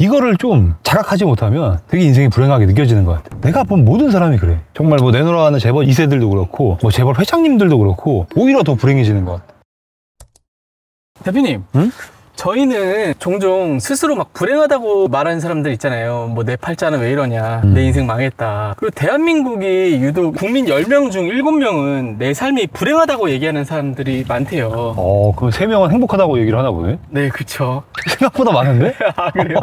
이거를 좀 자각하지 못하면 되게 인생이 불행하게 느껴지는 것 같아. 내가 본 모든 사람이 그래. 정말 뭐 내노라하는 재벌 2세들도 그렇고 뭐 재벌 회장님들도 그렇고 오히려 더 불행해지는 것 같아. 대표님, 응? 저희는 종종 스스로 막 불행하다고 말하는 사람들 있잖아요. 뭐 내 팔자는 왜 이러냐, 내 인생 망했다. 그리고 대한민국이 유독 국민 10명 중 7명은 내 삶이 불행하다고 얘기하는 사람들이 많대요. 그럼 3명은 행복하다고 얘기를 하나 보네? 네, 그쵸. 생각보다 많은데? 아, 그래요?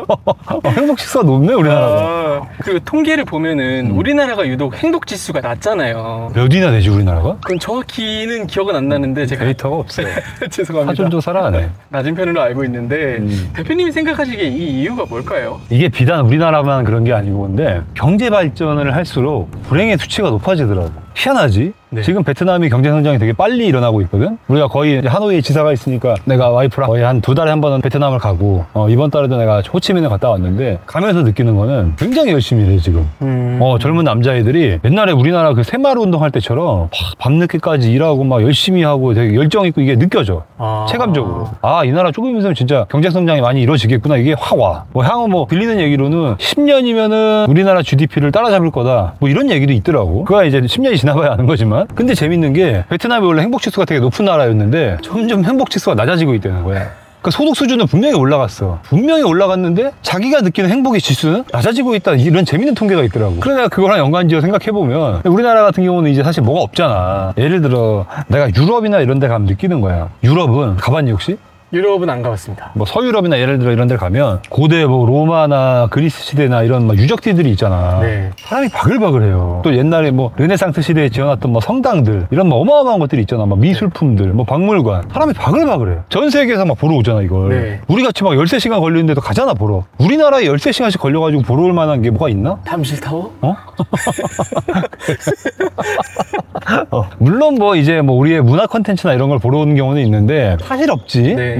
행복 지수가 높네, 우리나라가. 그 통계를 보면은 우리나라가 유독 행복 지수가 낮잖아요. 몇이나 되지, 우리나라가? 그건 정확히는 기억은 안 나는데 제가 데이터가 없어요. 죄송합니다. 사전조사를 안 해. 낮은 편으로 알고 있는데 대표님이 생각하시기에 이 이유가 뭘까요? 이게 비단 우리나라만 그런 게 아니고 근데 경제 발전을 할수록 불행의 수치가 높아지더라고. 희한하지? 네. 지금 베트남이 경제 성장이 되게 빨리 일어나고 있거든. 우리가 거의 이제 하노이에 지사가 있으니까 내가 와이프랑 거의 한 2달에 한 번은 베트남을 가고 이번 달에도 내가 호치민을 갔다 왔는데 가면서 느끼는 거는 굉장히 열심히 일해 지금. 젊은 남자애들이 옛날에 우리나라 그 새마을 운동할 때처럼 밤늦게까지 일하고 막 열심히 하고 되게 열정 있고 이게 느껴져. 체감적으로. 이 나라 조금 있으면 진짜 경제 성장이 많이 이루어지겠구나. 이게 확 와. 향후 뭐 들리는 얘기로는 10년이면은 우리나라 GDP를 따라잡을 거다. 뭐 이런 얘기도 있더라고. 그거야 이제 10년이 지나봐야 아는 거지만. 근데 재밌는 게 베트남이 원래 행복지수가 되게 높은 나라였는데 점점 행복지수가 낮아지고 있다는 거야. 그러니까 소득 수준은 분명히 올라갔어. 분명히 올라갔는데 자기가 느끼는 행복의 지수는 낮아지고 있다. 이런 재밌는 통계가 있더라고. 그래 내가 그거랑 연관지어 생각해보면 우리나라 같은 경우는 이제 사실 뭐가 없잖아. 예를 들어 내가 유럽이나 이런 데 가면 느끼는 거야. 유럽은 가봤니 혹시? 유럽은 안 가봤습니다. 뭐 서유럽이나 예를 들어 이런 데 가면 고대 뭐 로마나 그리스 시대나 이런 막 유적지들이 있잖아. 네. 사람이 바글바글해요. 또 옛날에 뭐 르네상스 시대에 지어놨던 뭐 성당들 이런 뭐 어마어마한 것들이 있잖아. 막 미술품들, 뭐 박물관. 사람이 바글바글해. 전 세계에서 막 보러 오잖아 이걸. 네. 우리 같이 막 13시간 걸리는데도 가잖아 보러. 우리나라에 13시간씩 걸려가지고 보러 올 만한 게 뭐가 있나? 탐실타워? 물론 뭐 이제 뭐 우리의 문화 컨텐츠나 이런 걸 보러 오는 경우는 있는데 사실 없지. 네.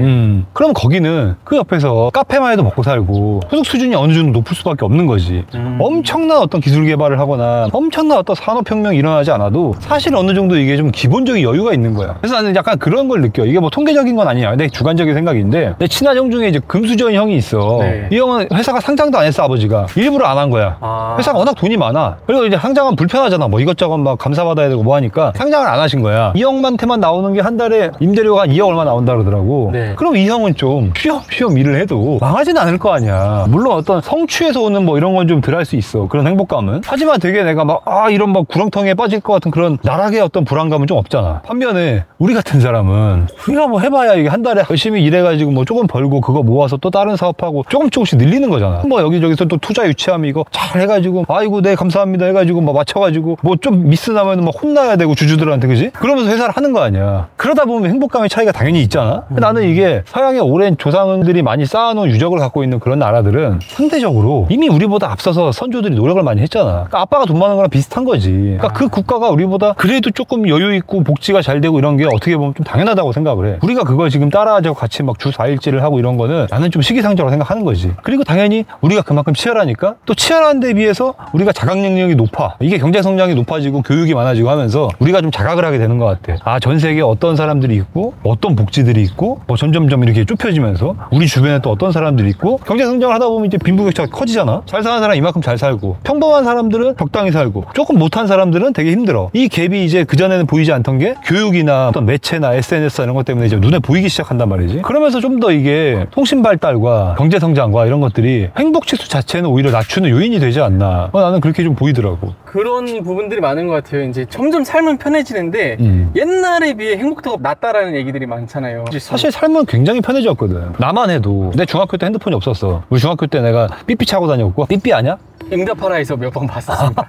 그럼 거기는 그 옆에서 카페만 해도 먹고 살고 소득 수준이 어느 정도 높을 수밖에 없는 거지. 엄청난 어떤 기술 개발을 하거나 엄청난 어떤 산업혁명이 일어나지 않아도 사실 어느 정도 이게 좀 기본적인 여유가 있는 거야. 그래서 나는 약간 그런 걸 느껴. 이게 뭐 통계적인 건 아니야. 내 주관적인 생각인데 내 친한 형 중에 이제 금수저 형이 있어. 네. 이 형은 회사가 상장도 안 했어. 아버지가 일부러 안 한 거야. 회사가 워낙 돈이 많아. 그리고 이제 상장은 불편하잖아. 뭐 이것저것 막 감사받아야 되고 뭐 하니까 상장을 안 하신 거야. 이 형한테만 나오는 게 한 달에 임대료가 한 2억 얼마 나온다 그러더라고. 네. 그럼 이 형은 좀 쉬엄쉬엄 일을 해도 망하진 않을 거 아니야. 물론 어떤 성취에서 오는 뭐 이런 건 좀 덜 할 수 있어. 그런 행복감은. 하지만 되게 내가 막 이런 막 구렁텅이에 빠질 것 같은 그런 나락의 어떤 불안감은 좀 없잖아. 반면에 우리 같은 사람은 우리가 뭐 해봐야 이게 한 달에 열심히 일해가지고 뭐 조금 벌고 그거 모아서 또 다른 사업하고 조금씩 늘리는 거잖아. 뭐 여기저기서 또 투자 유치하면 이거 잘 해가지고 아이고 네 감사합니다 해가지고 뭐 맞춰가지고 뭐 좀 미스 나면 막 혼나야 되고 주주들한테 그지? 그러면서 회사를 하는 거 아니야. 그러다 보면 행복감의 차이가 당연히 있잖아. 나는 이게 서양의 오랜 조상들이 많이 쌓아놓은 유적을 갖고 있는 그런 나라들은 상대적으로 이미 우리보다 앞서서 선조들이 노력을 많이 했잖아. 그러니까 아빠가 돈 많은 거랑 비슷한 거지. 그러니까 그 국가가 우리보다 그래도 조금 여유 있고 복지가 잘 되고 이런 게 어떻게 보면 좀 당연하다고 생각을 해. 우리가 그걸 지금 따라하자고 같이 막 주 4일째를 하고 이런 거는 나는 좀 시기상조라고 생각하는 거지. 그리고 당연히 우리가 그만큼 치열하니까 또 치열한 데 비해서 우리가 자각 능력이 높아. 이게 경제 성장이 높아지고 교육이 많아지고 하면서 우리가 좀 자각을 하게 되는 것 같아. 전 세계에 어떤 사람들이 있고 어떤 복지들이 있고 뭐 점점점 이렇게 좁혀지면서 우리 주변에 또 어떤 사람들이 있고 경제 성장을 하다 보면 이제 빈부격차가 커지잖아. 잘 사는 사람이 이만큼 잘 살고 평범한 사람들은 적당히 살고 조금 못한 사람들은 되게 힘들어. 이 갭이 이제 그전에는 보이지 않던 게 교육이나 어떤 매체나 SNS 이런 것 때문에 이제 눈에 보이기 시작한단 말이지. 그러면서 좀 더 이게 통신 발달과 경제 성장과 이런 것들이 행복 지수 자체는 오히려 낮추는 요인이 되지 않나. 나는 그렇게 좀 보이더라고. 그런 부분들이 많은 것 같아요. 이제 점점 삶은 편해지는데 옛날에 비해 행복도가 낮다라는 얘기들이 많잖아요. 사실 삶은 굉장히 편해졌거든. 나만 해도 내 중학교 때 핸드폰이 없었어. 우리 중학교 때 내가 삐삐 차고 다녔고. 삐삐 아냐? 응답하라에서 몇 번 봤었습니다.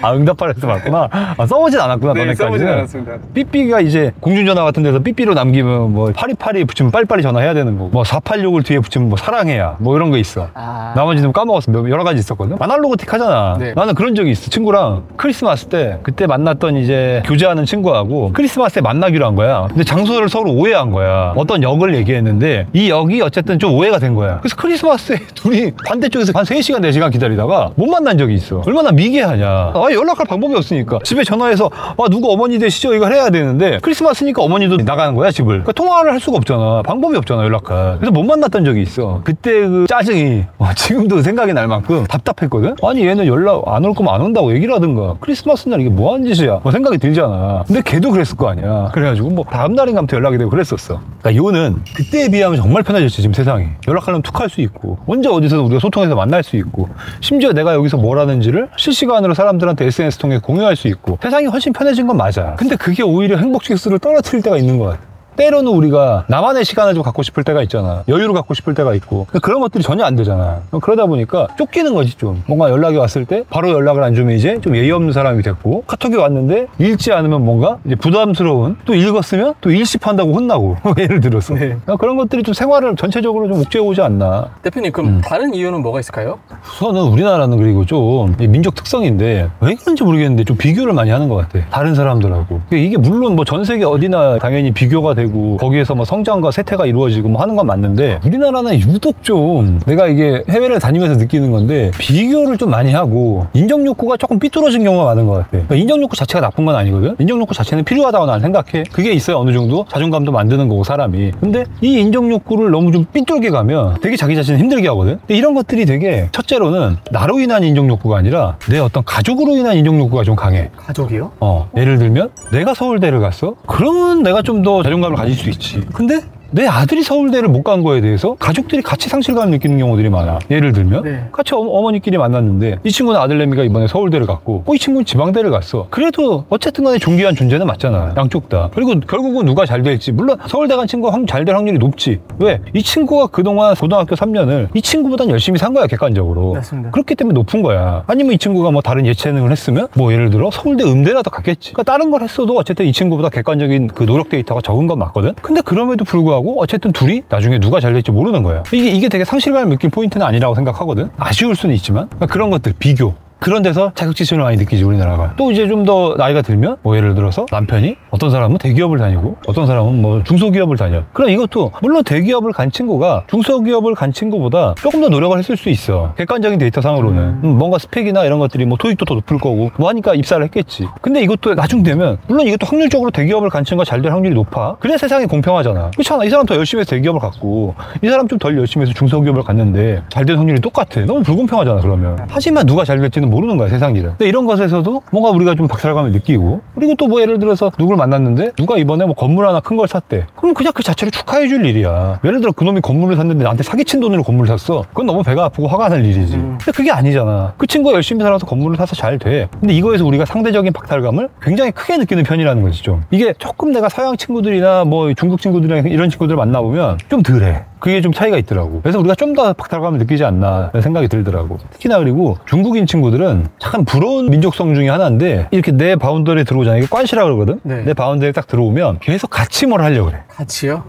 응답하라에서 봤구나. 써보진 않았구나. 네, 너네까지는. 써보진 않았습니다. 삐삐가 이제 공중전화 같은 데서 삐삐로 남기면 뭐 8282 붙이면 빨리빨리 전화해야 되는 거고 뭐 486을 뒤에 붙이면 뭐 사랑해야 뭐 이런 거 있어. 나머지는 까먹었어. 여러 가지 있었거든. 아날로그틱 하잖아. 네. 나는 그런 적이 있어. 친구랑 크리스마스 때 그때 만났던 이제 교제하는 친구하고 크리스마스에 만나기로 한 거야. 근데 장소를 서로 오해한 거야. 어떤 역을 얘기했는데 이 역이 어쨌든 좀 오해가 된 거야. 그래서 크리스마스에 둘이 반대쪽에서 한 3시간 4시간 기다리다가 있다가 못 만난 적이 있어. 얼마나 미개하냐. 연락할 방법이 없으니까 집에 전화해서 누구 어머니 되시죠? 이거 해야 되는데 크리스마스니까 어머니도 나가는 거야 집을. 그러니까 통화를 할 수가 없잖아. 방법이 없잖아 연락할. 그래서 못 만났던 적이 있어. 그때 그 짜증이 지금도 생각이 날 만큼 답답했거든. 아니 얘는 연락 안 올 거면 안 온다고 얘기를 하든가. 크리스마스 날 이게 뭐 하는 짓이야 생각이 들잖아. 근데 걔도 그랬을 거 아니야. 그래가지고 뭐 다음 날인가 아무튼 연락이 되고 그랬었어. 그러니까 요는 그때에 비하면 정말 편해졌지 지금 세상이. 연락하려면 툭 할 수 있고 언제 어디서 우리가 소통해서 만날 수 있고 심지어 내가 여기서 뭘 하는지를 실시간으로 사람들한테 SNS 통해 공유할 수 있고 세상이 훨씬 편해진 건 맞아. 근데 그게 오히려 행복 지수를 떨어뜨릴 때가 있는 것 같아. 때로는 우리가 나만의 시간을 좀 갖고 싶을 때가 있잖아. 여유를 갖고 싶을 때가 있고 그런 것들이 전혀 안 되잖아. 그러다 보니까 쫓기는 거지 좀. 뭔가 연락이 왔을 때 바로 연락을 안 주면 이제 좀 예의 없는 사람이 됐고 카톡이 왔는데 읽지 않으면 뭔가 이제 부담스러운 또 읽었으면 또 일십한다고 혼나고 예를 들어서 네. 그런 것들이 좀 생활을 전체적으로 좀 옥죄어오지 않나. 대표님 그럼 다른 이유는 뭐가 있을까요? 우선은 우리나라는 그리고 좀 민족 특성인데 왜 그런지 모르겠는데 좀 비교를 많이 하는 것 같아. 다른 사람들하고. 이게 물론 뭐 전 세계 어디나 당연히 비교가 되고 거기에서 뭐 성장과 세태가 이루어지고 뭐 하는 건 맞는데 우리나라는 유독 좀 내가 이게 해외를 다니면서 느끼는 건데 비교를 좀 많이 하고 인정 욕구가 조금 삐뚤어진 경우가 많은 것 같아. 그러니까 인정 욕구 자체가 나쁜 건 아니거든. 인정 욕구 자체는 필요하다고 나는 생각해. 그게 있어야 어느 정도 자존감도 만드는 거고 사람이. 근데 이 인정 욕구를 너무 좀 삐뚤게 가면 되게 자기 자신을 힘들게 하거든. 근데 이런 것들이 되게 첫째로는 나로 인한 인정 욕구가 아니라 내 어떤 가족으로 인한 인정 욕구가 좀 강해. 가족이요? 예를 들면 내가 서울대를 갔어? 그러면 내가 좀 더 자존감을 가질 수 있지. 근데 내 아들이 서울대를 못 간 거에 대해서 가족들이 같이 상실감을 느끼는 경우들이 많아. 예를 들면 네. 같이 어머니끼리 만났는데 이 친구는 아들내미가 이번에 서울대를 갔고 이 친구는 지방대를 갔어. 그래도 어쨌든 간에 존귀한 존재는 맞잖아. 양쪽 다. 그리고 결국은 누가 잘 될지 물론 서울대 간 친구가 잘 될 확률이 높지. 왜? 이 친구가 그동안 고등학교 3년을 이 친구보단 열심히 산 거야 객관적으로. 맞습니다. 그렇기 때문에 높은 거야. 아니면 이 친구가 뭐 다른 예체능을 했으면 뭐 예를 들어 서울대 음대라도 갔겠지. 그러니까 다른 걸 했어도 어쨌든 이 친구보다 객관적인 그 노력 데이터가 적은 건 맞거든. 근데 그럼에도 불구하고 어쨌든 둘이 나중에 누가 잘 될지 모르는 거야. 이게 되게 상실감을 느낀 포인트는 아니라고 생각하거든. 아쉬울 수는 있지만 그러니까 그런 것들 비교. 그런 데서 자격지심을 많이 느끼지 우리나라가. 또 이제 좀 더 나이가 들면 뭐 예를 들어서 남편이 어떤 사람은 대기업을 다니고 어떤 사람은 뭐 중소기업을 다녀. 그럼 이것도 물론 대기업을 간 친구가 중소기업을 간 친구보다 조금 더 노력을 했을 수 있어. 객관적인 데이터상으로는 뭔가 스펙이나 이런 것들이 뭐 토익도 더 높을 거고 뭐 하니까 입사를 했겠지. 근데 이것도 나중 되면 물론 이것도 확률적으로 대기업을 간 친구가 잘 될 확률이 높아. 그래야 세상이 공평하잖아. 그렇잖아. 이 사람 더 열심히 해서 대기업을 갔고 이 사람 좀 덜 열심히 해서 중소기업을 갔는데 잘 된 확률이 똑같아. 너무 불공평하잖아 그러면. 하지만 누가 잘 될지는 모르는 거야 세상일은. 근데 이런 것에서도 뭔가 우리가 좀 박살감을 느끼고 그리고 또 뭐 예를 들어서 누굴 만났는데 누가 이번에 뭐 건물 하나 큰 걸 샀대. 그럼 그냥 그 자체를 축하해 줄 일이야. 예를 들어 그놈이 건물을 샀는데 나한테 사기친 돈으로 건물을 샀어. 그건 너무 배가 아프고 화가 날 일이지. 근데 그게 아니잖아. 그 친구가 열심히 살아서 건물을 사서 잘 돼. 근데 이거에서 우리가 상대적인 박탈감을 굉장히 크게 느끼는 편이라는 거지 좀. 이게 조금 내가 서양 친구들이나 뭐 중국 친구들이나 이런 친구들 만나보면 좀 덜해. 그게 좀 차이가 있더라고. 그래서 우리가 좀 더 박탈감을 느끼지 않나 생각이 들더라고. 특히나 그리고 중국인 친구들은 참 부러운 민족성 중에 하나인데 이렇게 내 바운더리에 들어오잖아. 이게 관시라 그러거든. 네. 내 바운더리에 딱 들어오면 계속 같이 뭘 하려고 그래. 같이요?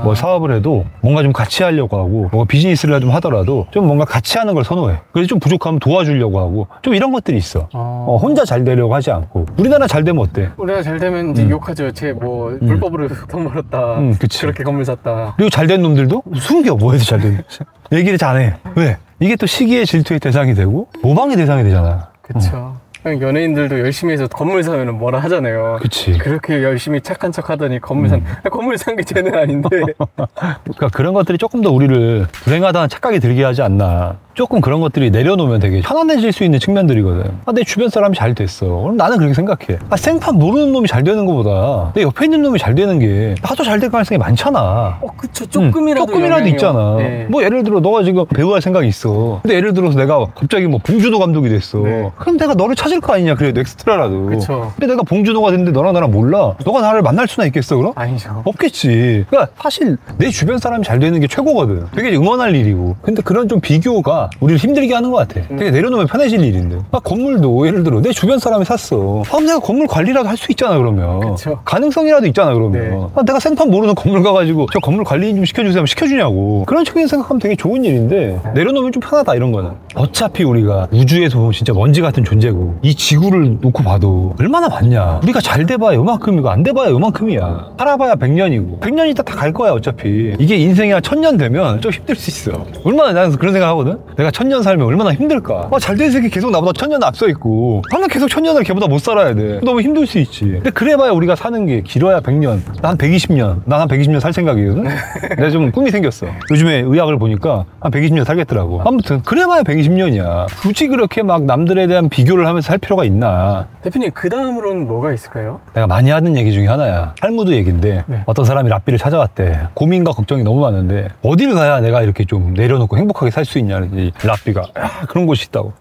뭐 사업을 해도 뭔가 좀 같이 하려고 하고 뭔가 비즈니스를 좀 하더라도 좀 뭔가 같이 하는 걸 선호해. 그래서 좀 부족하면 도와주려고 하고 좀 이런 것들이 있어. 혼자 잘 되려고 하지 않고. 우리나라 잘 되면 어때? 우리나라 잘 되면 이제 욕하죠. 쟤 뭐 불법으로 돈 벌었다. 그치. 그렇게 건물 샀다. 그리고 잘 된 놈들도 숨겨. 뭐 해도 잘 되는 얘기를 잘 안 해. 왜? 이게 또 시기의 질투의 대상이 되고 모방의 대상이 되잖아. 그쵸. 연예인들도 열심히 해서 건물 사면 뭐라 하잖아요. 그치. 그렇게 열심히 착한 척 하더니 건물 건물 산 게 쟤는 아닌데. 그러니까 그런 것들이 조금 더 우리를 불행하다는 착각이 들게 하지 않나. 조금 그런 것들이 내려놓으면 되게 편안해질 수 있는 측면들이거든. 내 주변 사람이 잘 됐어. 그럼 나는 그렇게 생각해. 생판 모르는 놈이 잘 되는 것보다 내 옆에 있는 놈이 잘 되는 게 나도 잘 될 가능성이 많잖아. 그쵸. 조금이라도 있잖아. 네. 뭐 예를 들어 너가 지금 배우할 생각이 있어. 근데 예를 들어서 내가 갑자기 뭐 봉준호 감독이 됐어. 네. 그럼 내가 너를 찾을 거 아니냐. 그래도 엑스트라라도. 그쵸. 근데 내가 봉준호가 됐는데 너랑 나랑 몰라. 너가 나를 만날 수나 있겠어 그럼? 아니죠. 없겠지. 그러니까 사실 내 주변 사람이 잘 되는 게 최고거든. 되게 응원할 일이고. 근데 그런 좀 비교가 우리를 힘들게 하는 것 같아. 되게 내려놓으면 편해질 일인데. 건물도 예를 들어 내 주변 사람이 샀어. 내가 건물 관리라도 할 수 있잖아 그러면. 그쵸. 가능성이라도 있잖아 그러면. 네. 내가 생판 모르는 건물 가가지고 저 건물 관리 좀 시켜주세요 하면 시켜주냐고. 그런 측면에서 생각하면 되게 좋은 일인데 내려놓으면 좀 편하다 이런 거는. 어차피 우리가 우주에서 보면 진짜 먼지 같은 존재고 이 지구를 놓고 봐도 얼마나 많냐. 우리가 잘 돼봐야 요만큼이고 안 돼봐야 요만큼이야. 살아봐야 100년이고 100년 있다 다 갈 거야 어차피. 이게 인생이 한 1000년 되면 좀 힘들 수 있어. 얼마나 나는 그런 생각 하거든. 내가 1000년 살면 얼마나 힘들까. 잘 된 새끼 계속 나보다 1000년 앞서 있고 나는 계속 1000년을 걔보다 못 살아야 돼. 너무 힘들 수 있지. 근데 그래봐야 우리가 사는 게 길어야 100년. 난 한 120년. 난 한 120년 살 생각이거든. 내가 좀 꿈이 생겼어. 요즘에 의학을 보니까 한 120년 살겠더라고. 아무튼 그래봐야 120년이야. 굳이 그렇게 막 남들에 대한 비교를 하면서 살 필요가 있나. 대표님, 그 다음으로는 뭐가 있을까요? 내가 많이 하는 얘기 중에 하나야. 탈무드 얘기인데 네. 어떤 사람이 랍비를 찾아왔대. 고민과 걱정이 너무 많은데 어딜 가야 내가 이렇게 좀 내려놓고 행복하게 살 수 있냐는 랍비가 그런 곳이 있다고.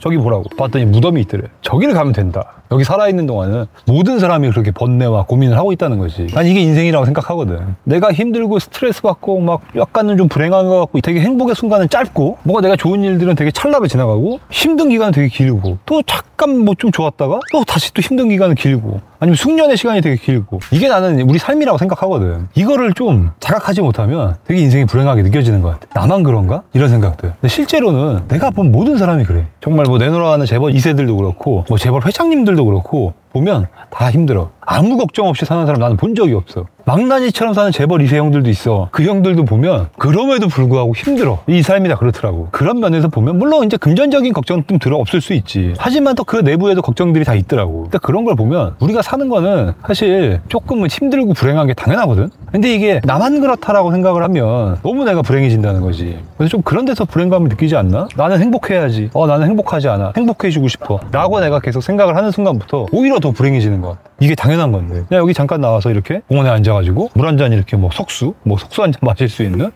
저기 보라고 봤더니 무덤이 있더래. 저기를 가면 된다. 여기 살아있는 동안은 모든 사람이 그렇게 번뇌와 고민을 하고 있다는 거지. 난 이게 인생이라고 생각하거든. 내가 힘들고 스트레스 받고 막 약간은 좀 불행한 것 같고 되게 행복의 순간은 짧고 뭔가 내가 좋은 일들은 되게 찰나게 지나가고 힘든 기간은 되게 길고 또 잠깐 뭐 좀 좋았다가 또 다시 또 힘든 기간은 길고 아니면 숙련의 시간이 되게 길고 이게 나는 우리 삶이라고 생각하거든. 이거를 좀 자각하지 못하면 되게 인생이 불행하게 느껴지는 것 같아. 나만 그런가? 이런 생각들. 근데 실제로는 내가 본 모든 사람이 그래. 정말 뭐 내노라하는 재벌 2세들도 그렇고 뭐 재벌 회장님들도 그렇고 보면 다 힘들어. 아무 걱정 없이 사는 사람 나는 본 적이 없어. 망나니처럼 사는 재벌 2세 형들도 있어. 그 형들도 보면 그럼에도 불구하고 힘들어. 이 삶이 다 그렇더라고. 그런 면에서 보면 물론 이제 금전적인 걱정은 좀 없을 수 있지. 하지만 또 그 내부에도 걱정들이 다 있더라고. 근데 그런 걸 보면 우리가 사는 거는 사실 조금은 힘들고 불행한 게 당연하거든. 근데 이게 나만 그렇다라고 생각을 하면 너무 내가 불행해진다는 거지. 그래서 좀 그런 데서 불행감을 느끼지 않나? 나는 행복해야지. 나는 행복하지 않아. 행복해지고 싶어. 라고 내가 계속 생각을 하는 순간부터 오히려 더 불행해지는 것 같아. 이게 당연한 건데. 그냥 여기 잠깐 나와서 이렇게 공원에 앉아가지고 물 한 잔 이렇게 뭐 석수 한 잔 마실 수 있는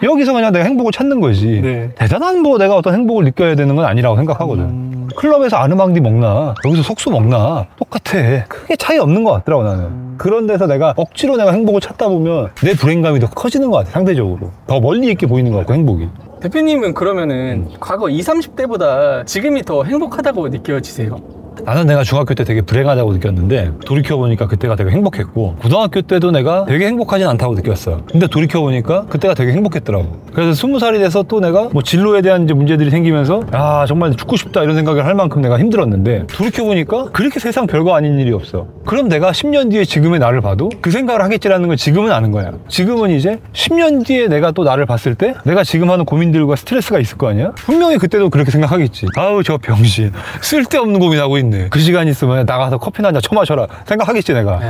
여기서 그냥 내가 행복을 찾는 거지. 네. 대단한 뭐 내가 어떤 행복을 느껴야 되는 건 아니라고 생각하거든. 클럽에서 아르망디 먹나 여기서 석수 먹나 똑같아. 크게 차이 없는 것 같더라고 나는. 그런 데서 내가 억지로 내가 행복을 찾다 보면 내 불행감이 더 커지는 것 같아. 상대적으로 더 멀리 있게 보이는 것 같고 행복이. 대표님은 그러면은 과거 20, 30대보다 지금이 더 행복하다고 느껴지세요? 나는 내가 중학교 때 되게 불행하다고 느꼈는데 돌이켜보니까 그때가 되게 행복했고 고등학교 때도 내가 되게 행복하진 않다고 느꼈어. 근데 돌이켜보니까 그때가 되게 행복했더라고. 그래서 20살이 돼서 또 내가 뭐 진로에 대한 이제 문제들이 생기면서 정말 죽고 싶다 이런 생각을 할 만큼 내가 힘들었는데 돌이켜보니까 그렇게 세상 별거 아닌 일이 없어. 그럼 내가 10년 뒤에 지금의 나를 봐도 그 생각을 하겠지라는 걸 지금은 아는 거야. 지금은 이제 10년 뒤에 내가 또 나를 봤을 때 내가 지금 하는 고민들과 스트레스가 있을 거 아니야? 분명히 그때도 그렇게 생각하겠지. 아우 저 병신 쓸데없는 고민하고 있네. 그 시간 있으면 나가서 커피나 한잔 쳐마셔라 생각하겠지 내가.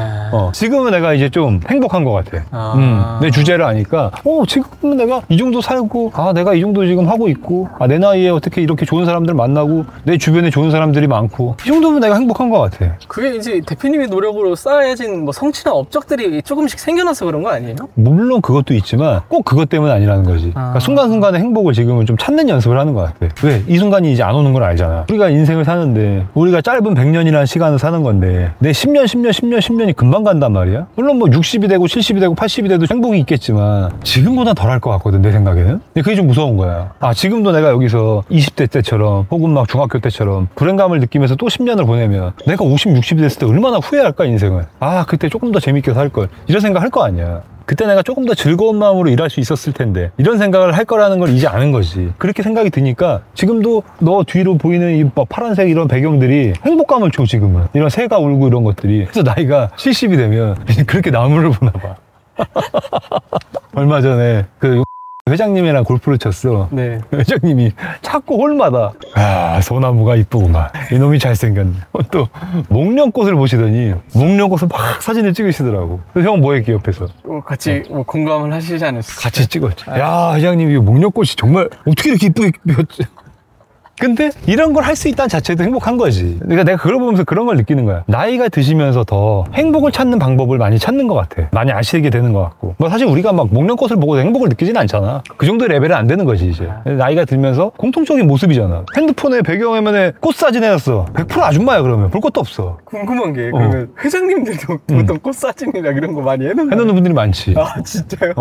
지금은 내가 이제 좀 행복한 것 같아. 내 주제를 아니까 지금은 내가 이 정도 살고 내가 이 정도 지금 하고 있고 내 나이에 어떻게 이렇게 좋은 사람들 만나고 내 주변에 좋은 사람들이 많고 이 정도면 내가 행복한 것 같아. 그게 이제 대표님의 노력으로 쌓여진 뭐 성취나 업적들이 조금씩 생겨나서 그런 거 아니에요? 물론 그것도 있지만 꼭 그것 때문은 아니라는 거지. 그러니까 순간순간의 행복을 지금은 좀 찾는 연습을 하는 것 같아. 왜? 이 순간이 이제 안 오는 걸 알잖아. 우리가 인생을 사는데 우리가 짧은 100년이라는 시간을 사는 건데 내 10년이 금방 간단 말이야. 물론 뭐 60이 되고 70이 되고 80이 돼도 행복이 있겠지만 지금보다 덜 할 것 같거든 내 생각에는. 근데 그게 좀 무서운 거야. 지금도 내가 여기서 20대 때처럼 혹은 막 중학교 때처럼 불행감을 느끼면서 또 10년을 보내면 내가 50, 60이 됐을 때 얼마나 후회할까 인생을. 그때 조금 더 재밌게 살걸 이런 생각 할 거 아니야. 그때 내가 조금 더 즐거운 마음으로 일할 수 있었을 텐데 이런 생각을 할 거라는 걸 이제 아는 거지. 그렇게 생각이 드니까 지금도 너 뒤로 보이는 이 파란색 이런 배경들이 행복감을 줘. 지금은 이런 새가 울고 이런 것들이. 그래서 나이가 70이 되면 그렇게 나무를 보나 봐. 얼마 전에 그 회장님이랑 골프를 쳤어. 네. 회장님이 자꾸 홀마다 소나무가 이쁘구만. 이놈이 잘생겼네. 또 목련꽃을 보시더니 목련꽃을 막 사진을 찍으시더라고. 그래서 형 뭐 했기 옆에서 같이 뭐 공감을 하시지 않으셨어요? 같이 찍었지. 야 회장님 이 목련꽃이 정말 어떻게 이렇게 이쁘게 피었지. 근데 이런 걸 할 수 있다는 자체도 행복한 거지. 그러니까 내가 그걸 보면서 그런 걸 느끼는 거야. 나이가 드시면서 더 행복을 찾는 방법을 많이 찾는 것 같아. 많이 아시게 되는 것 같고. 뭐 사실 우리가 막 목련꽃을 보고 행복을 느끼진 않잖아. 그 정도의 레벨은 안 되는 거지 이제. 나이가 들면서 공통적인 모습이잖아. 핸드폰에 배경화면에 꽃 사진 해놨어. 100% 아줌마야 그러면. 볼 것도 없어. 궁금한 게 그러면 회장님들도 보통 꽃 사진이나 이런 거 많이 해놓는 분들이 많지. 진짜요?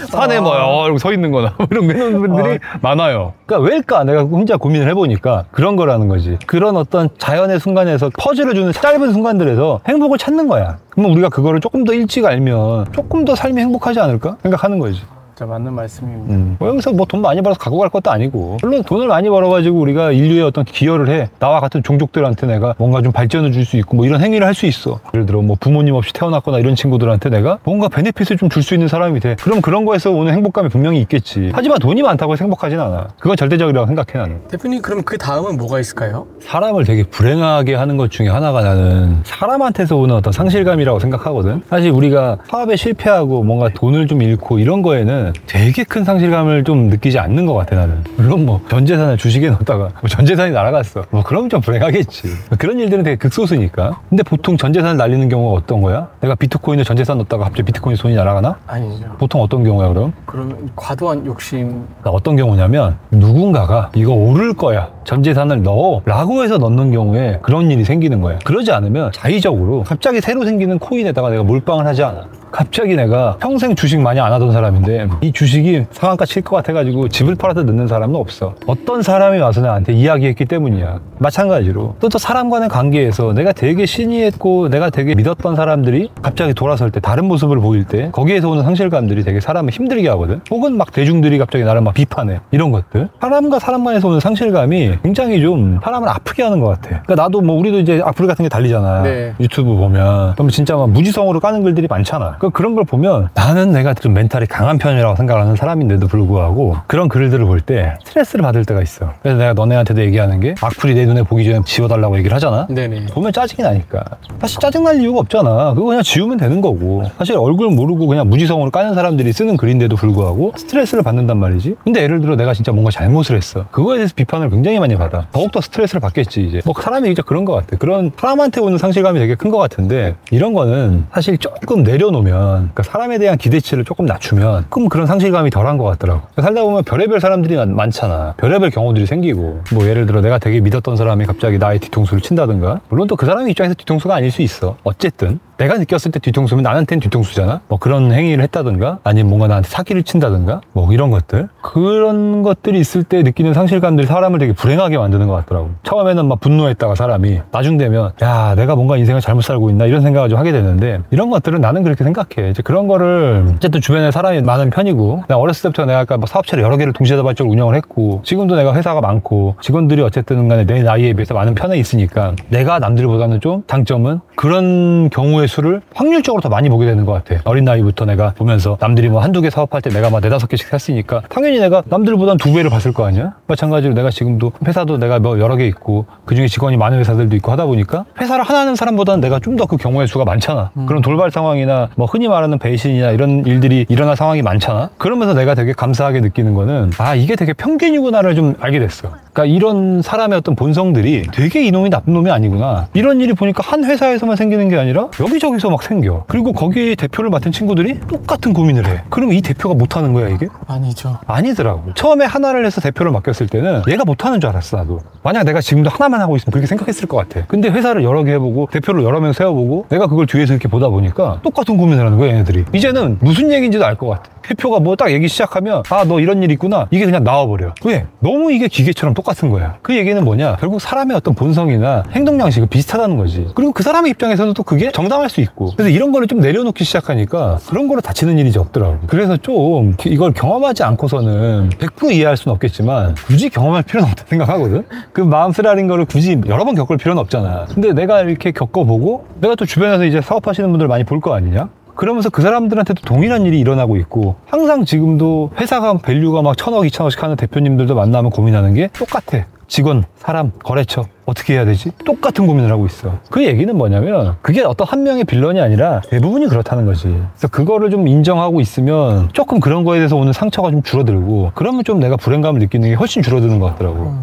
산에 뭐 이러고 서 있는 거나 이런 거 해놓는 분들이 많아요. 그러니까 왜일까? 내가 혼자 고민을 해보니까 그런 거라는 거지. 그런 어떤 자연의 순간에서 퍼즐을 주는 짧은 순간들에서 행복을 찾는 거야. 그러면 우리가 그거를 조금 더 일찍 알면 조금 더 삶이 행복하지 않을까 생각하는 거지. 진짜 맞는 말씀입니다. 뭐 여기서 뭐 돈 많이 벌어서 갖고 갈 것도 아니고, 물론 돈을 많이 벌어가지고 우리가 인류에 어떤 기여를 해, 나와 같은 종족들한테 내가 뭔가 좀 발전을 줄 수 있고 뭐 이런 행위를 할 수 있어. 예를 들어 뭐 부모님 없이 태어났거나 이런 친구들한테 내가 뭔가 베네핏을 좀 줄 수 있는 사람이 돼. 그럼 그런 거에서 오는 행복감이 분명히 있겠지. 하지만 돈이 많다고 해서 행복하진 않아. 그건 절대적이라고 생각해 나는. 대표님, 그럼 그 다음은 뭐가 있을까요? 사람을 되게 불행하게 하는 것 중에 하나가 나는 사람한테서 오는 어떤 상실감이라고 생각하거든. 사실 우리가 사업에 실패하고 뭔가 돈을 좀 잃고 이런 거에는 되게 큰 상실감을 좀 느끼지 않는 것 같아 나는. 물론 뭐 전 재산을 주식에 넣었다가 뭐 전 재산이 날아갔어, 뭐 그럼 좀 불행하겠지. 그런 일들은 되게 극소수니까. 근데 보통 전 재산을 날리는 경우가 어떤 거야? 내가 비트코인에 전 재산 넣었다가 갑자기 비트코인 손이 날아가나? 아니죠. 보통 어떤 경우야 그럼? 그러면 과도한 욕심. 그러니까 어떤 경우냐면 누군가가 이거 오를 거야, 전 재산을 넣어 라고 해서 넣는 경우에 그런 일이 생기는 거야. 그러지 않으면 자의적으로 갑자기 새로 생기는 코인에다가 내가 몰빵을 하지 않아. 갑자기 내가 평생 주식 많이 안 하던 사람인데 이 주식이 상한가 칠 것 같아가지고 집을 팔아서 넣는 사람은 없어. 어떤 사람이 와서 나한테 이야기했기 때문이야. 마찬가지로 또 사람 간의 관계에서 내가 되게 신의했고 내가 되게 믿었던 사람들이 갑자기 돌아설 때, 다른 모습을 보일 때 거기에서 오는 상실감들이 되게 사람을 힘들게 하거든. 혹은 막 대중들이 갑자기 나를 막 비판해. 이런 것들, 사람과 사람 간에서 오는 상실감이 굉장히 좀 사람을 아프게 하는 것 같아. 그러니까 나도 뭐 우리도 이제 악플 같은 게 달리잖아. 네. 유튜브 보면 그럼 진짜 막 무지성으로 까는 글들이 많잖아. 그런 걸 보면 나는 내가 좀 멘탈이 강한 편이라고 생각하는 사람인데도 불구하고 그런 글들을 볼 때 스트레스를 받을 때가 있어. 그래서 내가 너네한테도 얘기하는 게, 악플이 내 눈에 보기 전에 지워달라고 얘기를 하잖아. 네네. 보면 짜증이 나니까. 사실 짜증날 이유가 없잖아. 그거 그냥 지우면 되는 거고. 사실 얼굴 모르고 그냥 무지성으로 까는 사람들이 쓰는 글인데도 불구하고 스트레스를 받는단 말이지. 근데 예를 들어 내가 진짜 뭔가 잘못을 했어. 그거에 대해서 비판을 굉장히 많이 받아. 더욱더 스트레스를 받겠지 이제. 뭐 사람이 진짜 그런 것 같아. 그런 사람한테 오는 상실감이 되게 큰 것 같은데, 이런 거는 사실 조금 내려놓으면, 그러니까 사람에 대한 기대치를 조금 낮추면 조금 그런 상실감이 덜한 것 같더라고. 살다 보면 별의별 사람들이 많잖아. 별의별 경우들이 생기고, 뭐 예를 들어 내가 되게 믿었던 사람이 갑자기 나의 뒤통수를 친다든가. 물론 또 그 사람의 입장에서 뒤통수가 아닐 수 있어. 어쨌든 내가 느꼈을 때 뒤통수면 나한테는 뒤통수잖아. 뭐 그런 행위를 했다든가, 아니면 뭔가 나한테 사기를 친다든가, 뭐 이런 것들, 그런 것들이 있을 때 느끼는 상실감들이 사람을 되게 불행하게 만드는 것 같더라고. 처음에는 막 분노했다가 사람이 나중 되면 야, 내가 뭔가 인생을 잘못 살고 있나 이런 생각을 좀 하게 되는데, 이런 것들은 나는 그렇게 생각해. 이제 그런 거를, 어쨌든 주변에 사람이 많은 편이고, 내가 어렸을 때부터 내가 아까 뭐 사업체를 여러 개를 동시다발적으로 운영을 했고, 지금도 내가 회사가 많고 직원들이 어쨌든 간에 내 나이에 비해서 많은 편에 있으니까 내가 남들보다는 좀 장점은 그런 경우의 수를 확률적으로 더 많이 보게 되는 것 같아. 어린 나이부터 내가 보면서 남들이 뭐 한두 개 사업할 때 내가 막 4-5개씩 샀으니까 당연히 내가 남들보다는 2배를 봤을 거 아니야? 마찬가지로 내가 지금도 회사도 내가 뭐 여러 개 있고 그중에 직원이 많은 회사들도 있고 하다 보니까 회사를 하나 하는 사람보다는 내가 좀 더 그 경우의 수가 많잖아. 그런 돌발 상황이나 뭐 흔히 말하는 배신이나 이런 일들이 일어날 상황이 많잖아. 그러면서 내가 되게 감사하게 느끼는 거는, 아, 이게 되게 편견이구나를 좀 알게 됐어. 그러니까 이런 사람의 어떤 본성들이 되게 이놈이 나쁜 놈이 아니구나. 이런 일이 보니까 한 회사에서만 생기는 게 아니라 여기저기서 막 생겨. 그리고 거기에 대표를 맡은 친구들이 똑같은 고민을 해. 그러면 이 대표가 못하는 거야 이게? 아니죠. 아니더라고. 처음에 하나를 해서 대표를 맡겼을 때는 얘가 못하는 줄 알았어 나도. 만약 내가 지금도 하나만 하고 있으면 그렇게 생각했을 것 같아. 근데 회사를 여러 개 해보고 대표를 여러 명 세워보고 내가 그걸 뒤에서 이렇게 보다 보니까 똑같은 고민을 하는 거야 얘네들이. 이제는 무슨 얘기인지도 알 것 같아. 대표가 뭐 딱 얘기 시작하면, 아, 너 이런 일 있구나, 이게 그냥 나와버려. 왜? 너무 이게 기계처럼 똑같은 거야. 그 얘기는 뭐냐, 결국 사람의 어떤 본성이나 행동 양식이 비슷하다는 거지. 그리고 그 사람의 입장에서는 또 그게 정당할 수 있고. 그래서 이런 거를 좀 내려놓기 시작하니까 그런 거로 다치는 일이 없더라고. 그래서 좀 이걸 경험하지 않고서는 100% 이해할 수는 없겠지만 굳이 경험할 필요는 없다 생각하거든. 그 마음 쓰라린 거를 굳이 여러 번 겪을 필요는 없잖아. 근데 내가 이렇게 겪어보고 내가 또 주변에서 이제 사업하시는 분들 많이 볼 거 아니냐? 그러면서 그 사람들한테도 동일한 일이 일어나고 있고, 항상 지금도 회사가 밸류가 막 1,000억, 2,000억씩 하는 대표님들도 만나면 고민하는 게 똑같아. 직원, 사람, 거래처 어떻게 해야 되지? 똑같은 고민을 하고 있어. 그 얘기는 뭐냐면 그게 어떤 한 명의 빌런이 아니라 대부분이 그렇다는 거지. 그래서 그거를 좀 인정하고 있으면 조금 그런 거에 대해서 오는 상처가 좀 줄어들고, 그러면 좀 내가 불행감을 느끼는 게 훨씬 줄어드는 것 같더라고.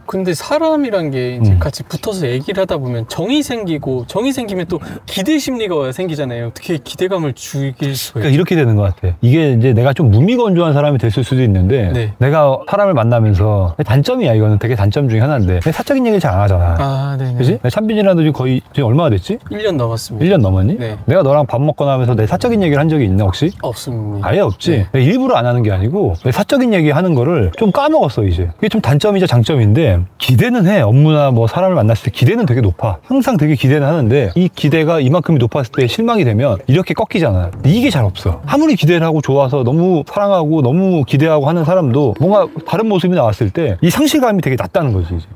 근데 사람이란 게 이제 같이 붙어서 얘기를 하다 보면 정이 생기고, 정이 생기면 또 기대 심리가 생기잖아요. 어떻게 기대감을 죽일 수가 그러니까 이렇게 되는 것 같아. 이게 이제 내가 좀 무미건조한 사람이 됐을 수도 있는데, 네. 내가 사람을 만나면서 단점이야. 이거는 되게 단점 중에 하나인데, 사적인 얘기를 잘 안 하잖아. 아, 네네. 그치? 찬빈이랑도 지금 거의 지금 얼마나 됐지? 1년 넘었습니다. 1년 넘었니? 네. 내가 너랑 밥 먹거나 하면서 내 사적인 얘기를 한 적이 있나 혹시? 없습니다. 아예 없지. 네. 내가 일부러 안 하는 게 아니고 내 사적인 얘기 하는 거를 좀 까먹었어 이제. 그게 좀 단점이자 장점인데, 뭐냐면 기대는 해. 업무나 뭐 사람을 만났을 때 기대는 되게 높아. 항상 되게 기대는 하는데 이 기대가 이만큼이 높았을 때 실망이 되면 이렇게 꺾이잖아. 근데 이게 잘 없어. 아무리 기대를 하고 좋아서 너무 사랑하고 너무 기대하고 하는 사람도 뭔가 다른 모습이 나왔을 때 이 상실감이 되게 낮다는 거지 이제.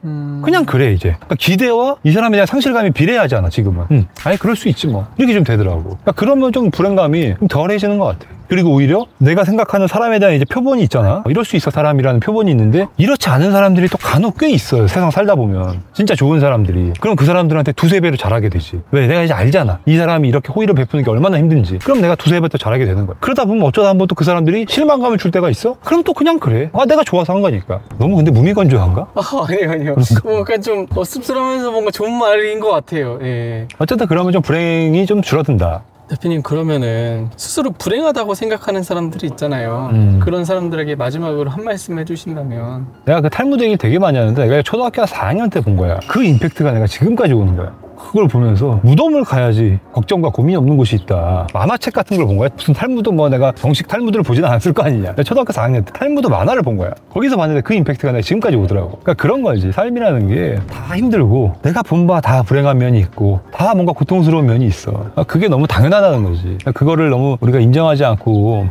그냥 그래 이제. 그러니까 기대와 이 사람에 대한 상실감이 비례하지 않아 지금은. 아니 그럴 수 있지 뭐. 이렇게 좀 되더라고. 그러니까 그러면 좀 불행감이 좀 덜해지는 것 같아. 그리고 오히려 내가 생각하는 사람에 대한 이제 표본이 있잖아. 이럴 수 있어 사람이라는 표본이 있는데 이렇지 않은 사람들이 또 간혹 꽤 있어요. 세상 살다 보면 진짜 좋은 사람들이. 그럼 그 사람들한테 두세 배로 잘하게 되지. 왜? 내가 이제 알잖아. 이 사람이 이렇게 호의를 베푸는 게 얼마나 힘든지. 그럼 내가 두세 배 더 잘하게 되는 거야. 그러다 보면 어쩌다 한번 또 그 사람들이 실망감을 줄 때가 있어? 그럼 또 그냥 그래. 내가 좋아서 한 거니까. 너무 근데 무미건조한가? 아니요. 약간 좀 씁쓸하면서 뭔가 좋은 말인 것 같아요. 예. 어쨌든 그러면 좀 불행이 좀 줄어든다. 대표님, 그러면은 스스로 불행하다고 생각하는 사람들이 있잖아요. 그런 사람들에게 마지막으로 한 말씀 해주신다면. 내가 그 탈무드 얘기 되게 많이 하는데 내가 초등학교 4학년 때 본 거야. 그 임팩트가 내가 지금까지 오는 거야. 그걸 보면서 무덤을 가야지 걱정과 고민이 없는 곳이 있다. 만화책 같은 걸 본 거야. 무슨 탈무드 뭐 내가 정식 탈무드를 보지는 않았을 거 아니냐. 내가 초등학교 4학년 때 탈무드 만화를 본 거야. 거기서 봤는데 그 임팩트가 내가 지금까지 오더라고. 그러니까 그런 거지. 삶이라는 게 다 힘들고 내가 본 바 다 불행한 면이 있고 다 뭔가 고통스러운 면이 있어. 그게 너무 당연하다는 거지. 그러니까 그거를 너무 우리가 인정하지 않고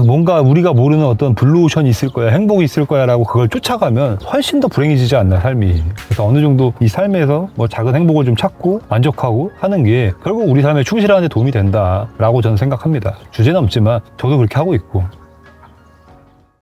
뭔가 우리가 모르는 어떤 블루오션이 있을 거야, 행복이 있을 거야 라고 그걸 쫓아가면 훨씬 더 불행해지지 않나 삶이. 그래서 어느 정도 이 삶에서 뭐 작은 행복을 좀 찾고 만족하고 하는 게 결국 우리 삶에 충실하는 데 도움이 된다라고 저는 생각합니다. 주제는 없지만 저도 그렇게 하고 있고